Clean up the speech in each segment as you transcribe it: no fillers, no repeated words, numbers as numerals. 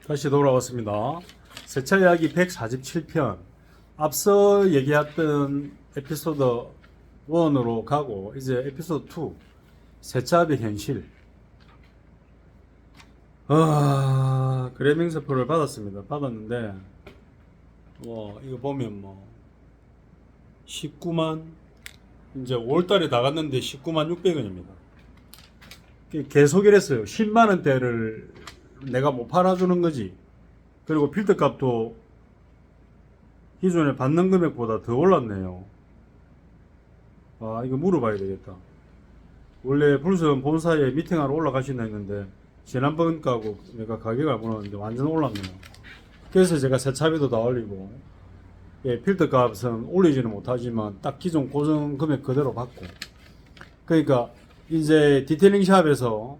다시 돌아왔습니다. 세차 이야기 147편. 앞서 얘기했던 에피소드 1으로 가고, 이제 에피소드 2. 세차업의 현실. 그래밍서프를 받았습니다. 받았는데, 이거 보면 19만, 이제 5월달에 나갔는데 19만 600원입니다. 계속 이랬어요. 10만원대를 내가 못 팔아주는 거지. 그리고 필터 값도 기존에 받는 금액보다 더 올랐네요. 이거 물어봐야 되겠다. 원래 불선 본사에 미팅하러 올라가신다 했는데 지난번 가고 내가 가격을 안 물었는데 완전 올랐네요. 그래서 제가 세차비도 다 올리고, 필터 값은 올리지는 못하지만 딱 기존 고정 금액 그대로 받고, 그러니까 이제 디테일링 샵에서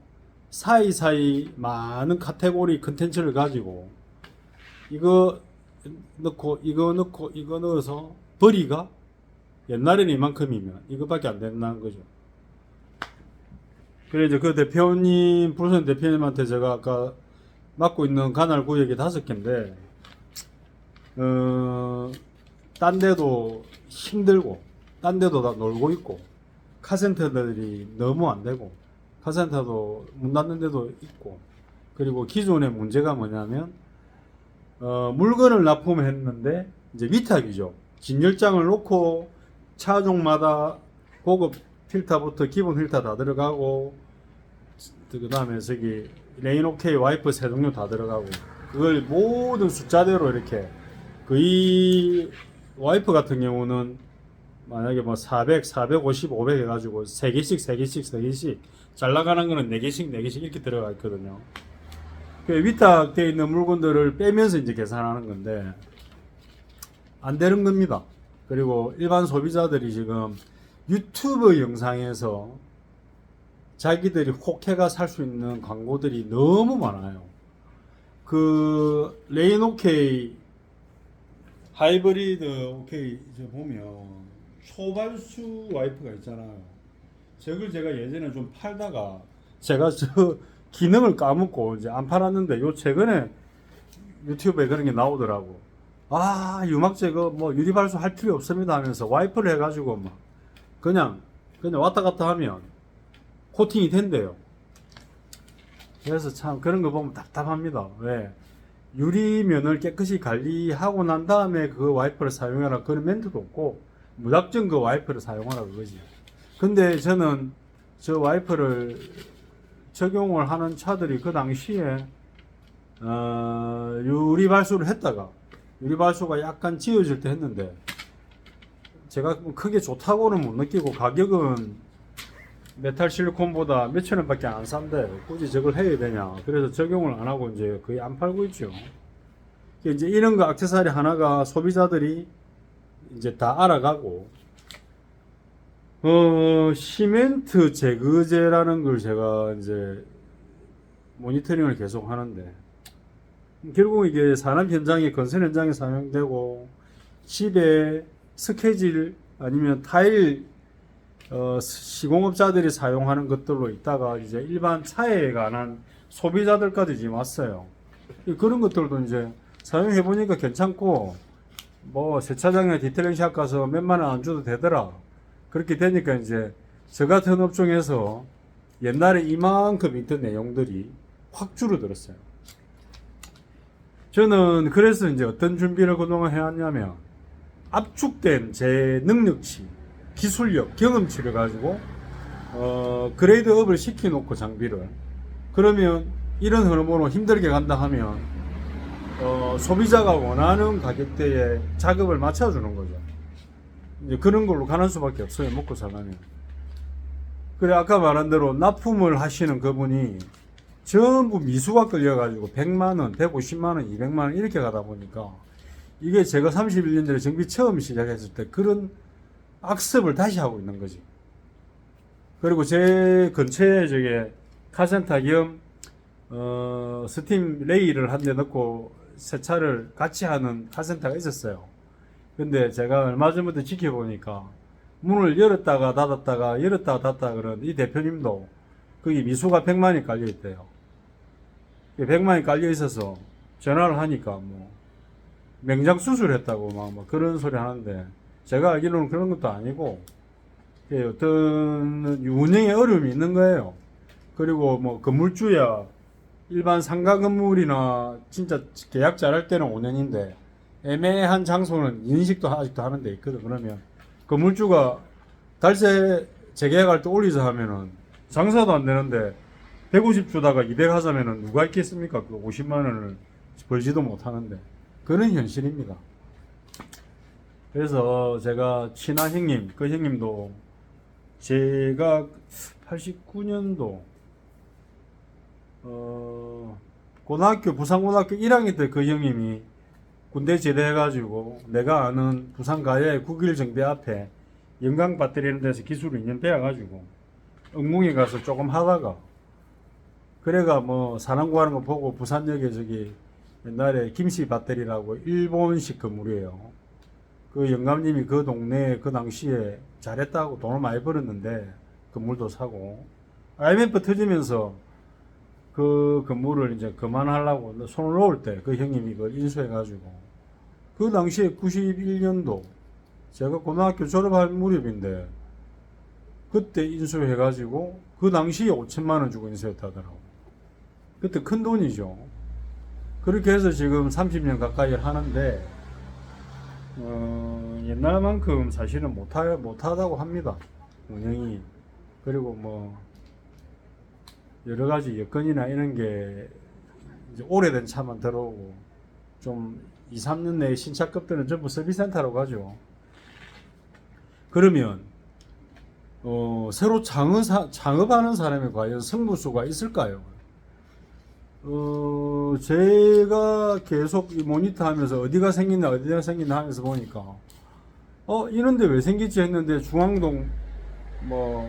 사이사이 많은 카테고리 컨텐츠를 가지고 이거 넣고 이거 넣고 이거 넣어서 벌이가 옛날에는 이만큼이면 이거밖에 안 된다는 거죠. 그래 이제 그 대표님, 불선 대표님한테 제가 아까 맡고 있는 관할 구역이 5개인데 딴 데도 힘들고 딴 데도 다 놀고 있고 카센터들이 너무 안 되고 카센터도 문 닫는 데도 있고, 그리고 기존의 문제가 뭐냐면 물건을 납품했는데 이제 위탁이죠. 진열장을 놓고 차종마다 고급 필터부터 기본 필터 다 들어가고, 그 다음에 저기 레인 오케이 와이프 세 종류 다 들어가고, 그걸 모든 숫자대로 이렇게, 이 와이프 같은 경우는 만약에 400, 450, 500 해가지고 3개씩, 3개씩, 3개씩, 잘 나가는 거는 4개씩, 4개씩 이렇게 들어가 있거든요. 위탁되어 있는 물건들을 빼면서 이제 계산하는 건데, 안 되는 겁니다. 그리고 일반 소비자들이 지금 유튜브 영상에서 자기들이 혹해가 살 수 있는 광고들이 너무 많아요. 레인 오케이, 하이브리드 오케이, 보면 초발수 와이프가 있잖아요. 저걸 제가 예전에 좀 팔다가 제가 저 기능을 까먹고 이제 안 팔았는데, 요 최근에 유튜브에 그런 게 나오더라고. 유막 제거 유리발수 할 필요 없습니다 하면서 와이프를 해가지고 그냥 왔다 갔다 하면 코팅이 된대요. 그래서 참 그런 거 보면 답답합니다. 왜? 유리면을 깨끗이 관리하고 난 다음에 그 와이퍼를 사용하라 그런 멘트도 없고, 무작정 그 와이퍼를 사용하라 그거지. 근데 저는 저 와이퍼를 적용을 하는 차들이 그 당시에 유리발수를 했다가 유리발수가 약간 지워질 때 했는데, 제가 크게 좋다고는 못 느끼고 가격은 메탈 실리콘보다 몇천 원밖에 안 싼데 굳이 저걸 해야 되냐, 그래서 적용을 안 하고 이제 거의 안 팔고 있죠. 이제 이런 거 액세서리 하나가 소비자들이 이제 다 알아가고, 시멘트 제거제라는 걸 제가 이제 모니터링을 계속 하는데, 결국 이게 산업 현장에, 건설 현장에 사용되고, 집에 스케질 아니면 타일 시공업자들이 사용하는 것들로 있다가 이제 일반 차에 관한 소비자들까지 지금 왔어요. 그런 것들도 이제 사용해 보니까 괜찮고, 세차장에 디테일링샵 가서 몇만 원 안 줘도 되더라. 그렇게 되니까 이제 저 같은 업종에서 옛날에 이만큼 있던 내용들이 확 줄어들었어요. 저는 그래서 이제 어떤 준비를 그동안 해왔냐면, 압축된 제 능력치, 기술력, 경험치를 가지고 그레이드업을 시켜놓고 장비를, 그러면 이런 흐름으로 힘들게 간다 하면 소비자가 원하는 가격대에 작업을 맞춰주는 거죠. 이제 그런 걸로 가는 수밖에 없어요, 먹고 살려면. 그래, 아까 말한 대로 납품을 하시는 그분이 전부 미수가 끌려가지고 100만원, 150만원, 200만원 이렇게 가다 보니까, 이게 제가 31년 전에 정비 처음 시작했을 때 그런 악습을 다시 하고 있는 거지. 그리고 제 근처에 저게 카센터 겸 스팀 레일을 한 대 넣고 세차를 같이 하는 카센터가 있었어요. 근데 제가 얼마 전부터 지켜보니까 문을 열었다가 닫았다가 열었다가 닫았다가 그런 이 대표님도 거기 미수가 100만이 깔려 있대요. 100만이 깔려 있어서 전화를 하니까 뭐 명장 수술했다고 막 그런 소리 하는데, 제가 알기로는 그런 것도 아니고 어떤 운영에 어려움이 있는 거예요. 그리고 뭐 건물주야 일반 상가 건물이나 진짜 계약 잘할 때는 5년인데 애매한 장소는 인식도 아직도 하는 데 있거든. 그러면 건물주가 달세 재계약할 때 올리자 하면은 장사도 안 되는데 150 주다가 200 하자면은 누가 있겠습니까? 그 50만 원을 벌지도 못하는데 그런 현실입니다. 그래서 제가 친한 형님, 그 형님도 제가 89년도 고등학교 부산고등학교 1학년 때 그 형님이 군대 제대해가지고 내가 아는 부산 가야의 9길 정비 앞에 영광 배터리라는 데서 기술을 2년 배워가지고 응궁에 가서 조금 하다가, 그래가 뭐 사람 구하는 거 보고 부산역에 저기 옛날에 김씨 배터리라고 일본식 건물이에요. 그 영감님이 그 동네에 그 당시에 잘했다고 돈을 많이 벌었는데 건물도 사고, IMF 터지면서 그 건물을 이제 그만하려고 손을 놓을 때 그 형님이 그걸 인수해가지고, 그 당시에 91년도 제가 고등학교 졸업할 무렵인데 그때 인수해가지고 그 당시에 5천만 원 주고 인수했다더라고. 그때 큰 돈이죠. 그렇게 해서 지금 30년 가까이 하는데 옛날만큼 사실은 못하다고 합니다, 운영이. 그리고 뭐 여러 가지 여건이나 이런 게 이제 오래된 차만 들어오고 좀 2, 3년 내에 신차급들은 전부 서비스센터라고 가죠. 그러면 새로 창업하는 사람이 과연 승부수가 있을까요? 제가 계속 이 모니터 하면서 어디가 생긴다 하면서 보니까 이런데 왜 생기지 했는데 중앙동 뭐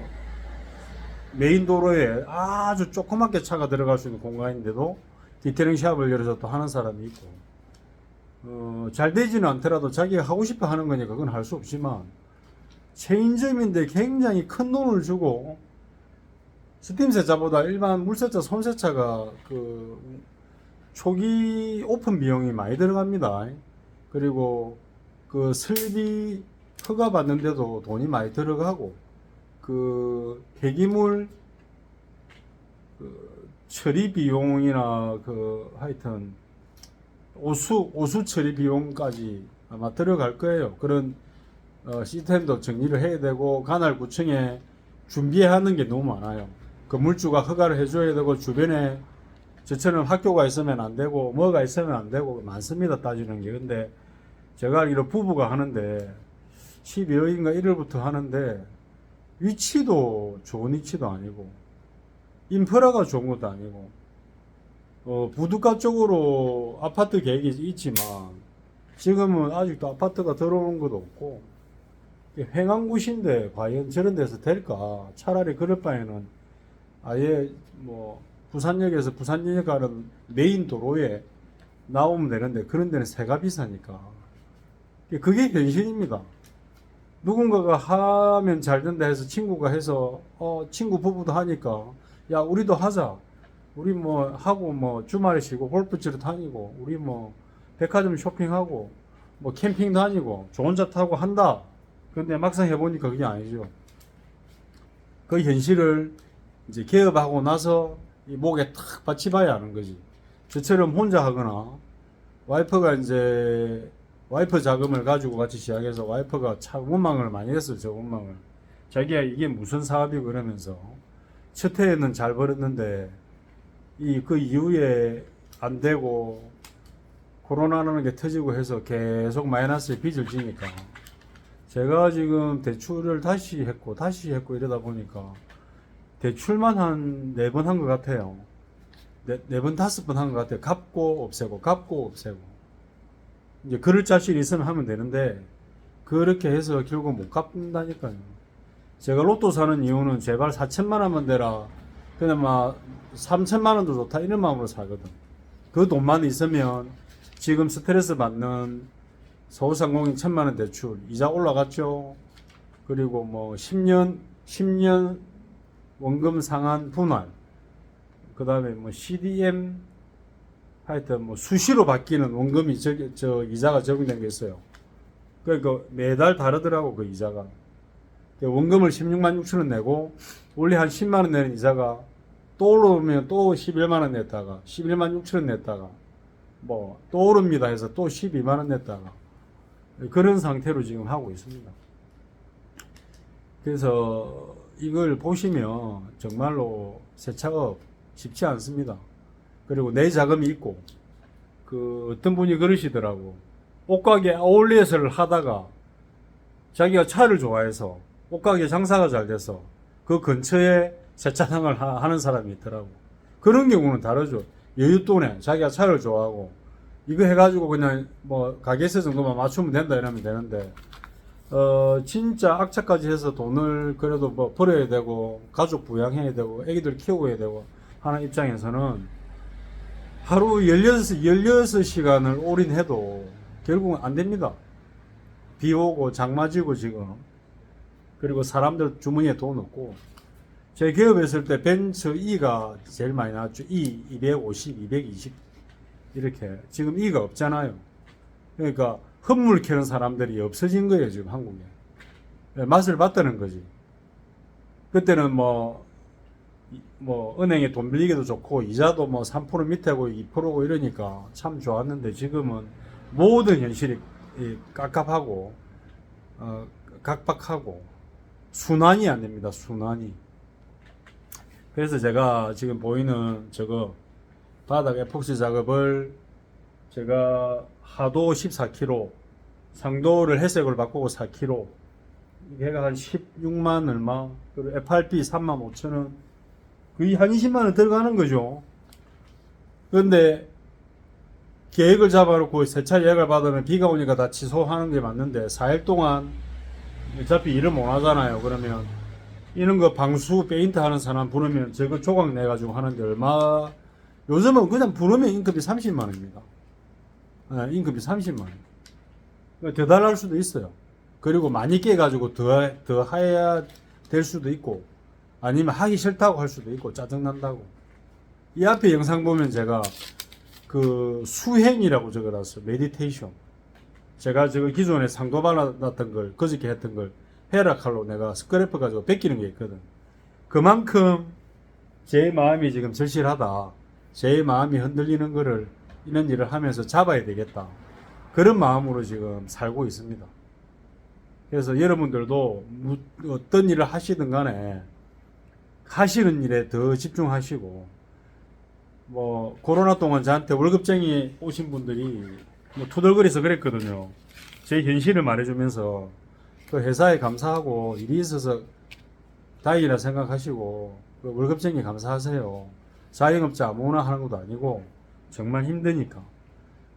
메인 도로에 아주 조그맣게 차가 들어갈 수 있는 공간인데도 디테일링 샵을 열어서 또 하는 사람이 있고, 잘 되지는 않더라도 자기가 하고 싶어 하는 거니까 그건 할 수 없지만, 체인점인데 굉장히 큰 돈을 주고 스팀 세차보다 일반 물세차, 손세차가 그 초기 오픈 비용이 많이 들어갑니다. 그리고 그 설비 허가 받는데도 돈이 많이 들어가고, 그 폐기물 그 처리 비용이나 그 하여튼 오수 처리 비용까지 아마 들어갈 거예요. 그런 시스템도 정리를 해야 되고, 관할구청에 준비하는 게 너무 많아요. 건물주가 허가를 해줘야 되고, 주변에 저처럼 학교가 있으면 안 되고 뭐가 있으면 안 되고 많습니다, 따지는 게. 근데 제가 알기로 부부가 하는데 12월인가 1월부터 하는데 위치도 좋은 위치도 아니고 인프라가 좋은 것도 아니고, 부두가 쪽으로 아파트 계획이 있지만 지금은 아직도 아파트가 들어오는 것도 없고, 횡한구시인데 과연 저런 데서 될까? 차라리 그럴 바에는 아예 뭐 부산역에서 부산역 가는 메인 도로에 나오면 되는데 그런 데는 세가 비싸니까. 그게 현실입니다. 누군가가 하면 잘 된다 해서 친구가 해서 친구 부부도 하니까 야 우리도 하자, 우리 뭐 하고 뭐 주말에 쉬고 골프 치러 다니고 우리 뭐 백화점 쇼핑하고 뭐 캠핑 다니고 좋은 차 타고 한다. 근데 막상 해보니까 그게 아니죠. 그 현실을 이제 개업하고 나서 이 목에 탁 받치봐야 하는 거지. 저처럼 혼자 하거나 와이프가 이제 와이프 자금을 가지고 같이 시작해서 와이프가 참 원망을 많이 했어요. 저 원망을. 자기야 이게 무슨 사업이고 그러면서 첫 해에는 잘 벌었는데 그 이후에 안 되고 코로나라는 게 터지고 해서 계속 마이너스에 빚을 지니까 제가 지금 대출을 다시 했고 이러다 보니까 대출만 한 4번 한 것 같아요. 4번, 5번 한 것 같아요. 갚고 없애고. 이제 그럴 자신이 있으면 하면 되는데, 그렇게 해서 결국 못 갚는다니까요. 제가 로또 사는 이유는 제발 4천만 원만 되라. 그냥 막 3천만 원도 좋다. 이런 마음으로 살거든. 그 돈만 있으면 지금 스트레스 받는 서울상공인 1,000만 원 대출, 이자 올라갔죠. 그리고 뭐 10년 원금 상환 분할, 그 다음에 뭐 CDM 하여튼 뭐 수시로 바뀌는 원금이 저 이자가 적용된 게 있어요. 그러니까 매달 다르더라고 그 이자가. 원금을 16만 6천 원 내고 원래 한 10만 원 내는 이자가 또 오르면 또 11만 원 냈다가 11만 6천 원 냈다가 뭐 또 오릅니다 해서 또 12만 원 냈다가 그런 상태로 지금 하고 있습니다. 그래서 이걸 보시면 정말로 세차업 쉽지 않습니다. 그리고 내 자금이 있고 그 어떤 분이 그러시더라고. 옷가게 아울렛을 하다가 자기가 차를 좋아해서 옷가게 장사가 잘 돼서 그 근처에 세차장을 하는 사람이 있더라고. 그런 경우는 다르죠. 여윳돈에 자기가 차를 좋아하고 이거 해가지고 그냥 뭐 가게세 정도만 맞추면 된다 이러면 되는데 진짜 악착까지 해서 돈을 그래도 뭐 벌어야 되고 가족 부양해야 되고 애기들 키우고 되고 하는 입장에서는 하루 16시간을 올인해도 결국은 안 됩니다. 비 오고 장 맞이고 지금 그리고 사람들 주머니에 돈 없고 제 기업에 있을 때 벤츠 E가 제일 많이 나왔죠. E 250, 220 이렇게 지금 E가 없잖아요. 그러니까 헛물 캐는 사람들이 없어진 거예요 지금 한국에. 맛을 봤다는 거지. 그때는 뭐 은행에 돈 빌리기도 좋고 이자도 뭐 3% 밑에고 2%고 이러니까 참 좋았는데 지금은 모든 현실이 깝깝하고 각박하고 순환이 안 됩니다. 순환이. 그래서 제가 지금 보이는 저거 바닥 에폭시 작업을 제가 하도 14kg 상도를 회색으로 바꾸고 4kg 얘가 한 16만 얼마 그리고 FRP 3만 5천 원 거의 한 20만 원 들어가는 거죠. 그런데 계획을 잡아놓고 세차 예약을 받으면 비가 오니까 다 취소하는 게 맞는데 4일 동안 어차피 일을 못 하잖아요. 그러면 이런 거 방수 페인트 하는 사람 부르면 저거 조각 내가지고 하는데 얼마 요즘은 그냥 부르면 인건비 30만 원입니다. 인건비 30만 원. 더 달할 수도 있어요. 그리고 많이 깨가지고 더 해야 될 수도 있고 아니면 하기 싫다고 할 수도 있고 짜증난다고. 이 앞에 영상 보면 제가 그 수행이라고 적어놨어요. 메디테이션. 제가 저거 기존에 상도 발라놨던 걸 그저께 했던 걸 헤라칼로 내가 스크래퍼 가지고 베끼는 게 있거든. 그만큼 제 마음이 지금 절실하다. 제 마음이 흔들리는 거를 이런 일을 하면서 잡아야 되겠다. 그런 마음으로 지금 살고 있습니다. 그래서 여러분들도 어떤 일을 하시든 간에 하시는 일에 더 집중하시고 뭐 코로나 동안 저한테 월급쟁이 오신 분들이 뭐 투덜거려서 그랬거든요. 제 현실을 말해주면서 그 회사에 감사하고 일이 있어서 다행이라 생각하시고 그 월급쟁이 감사하세요. 자영업자 아무나 하는 것도 아니고 정말 힘드니까.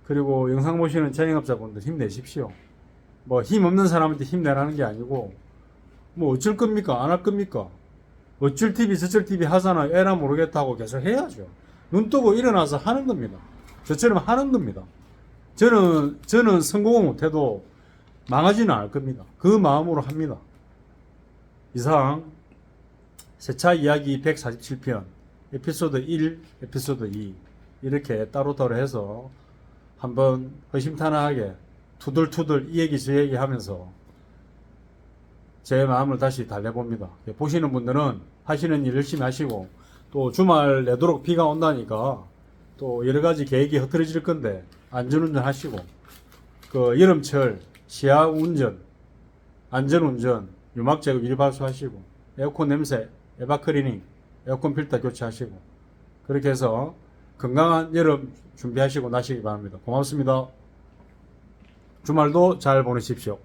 그리고 영상 보시는 자영업자분들 힘내십시오. 뭐 힘 없는 사람한테 힘내라는 게 아니고 뭐 어쩔 겁니까? 안 할 겁니까? 어쩔 TV 저쩔 TV 하잖아요. 에라 모르겠다고 계속 해야죠. 눈 뜨고 일어나서 하는 겁니다. 저처럼 하는 겁니다. 저는 성공을 못해도 망하지는 않을 겁니다. 그 마음으로 합니다. 이상 세차 이야기 147편 에피소드 1, 에피소드 2 이렇게 따로따로 해서 한번 허심탄회하게 투덜투덜 이 얘기 저 얘기 하면서 제 마음을 다시 달래봅니다. 보시는 분들은 하시는 일 열심히 하시고 또 주말 내도록 비가 온다니까 또 여러가지 계획이 흐트러질 건데 안전운전 하시고 그 여름철 시야 운전 안전운전 유막 제거 일발수 하시고 에어컨 냄새 에바클리닝 에어컨 필터 교체하시고 그렇게 해서 건강한 여름 준비하시고 나시기 바랍니다. 고맙습니다. 주말도 잘 보내십시오.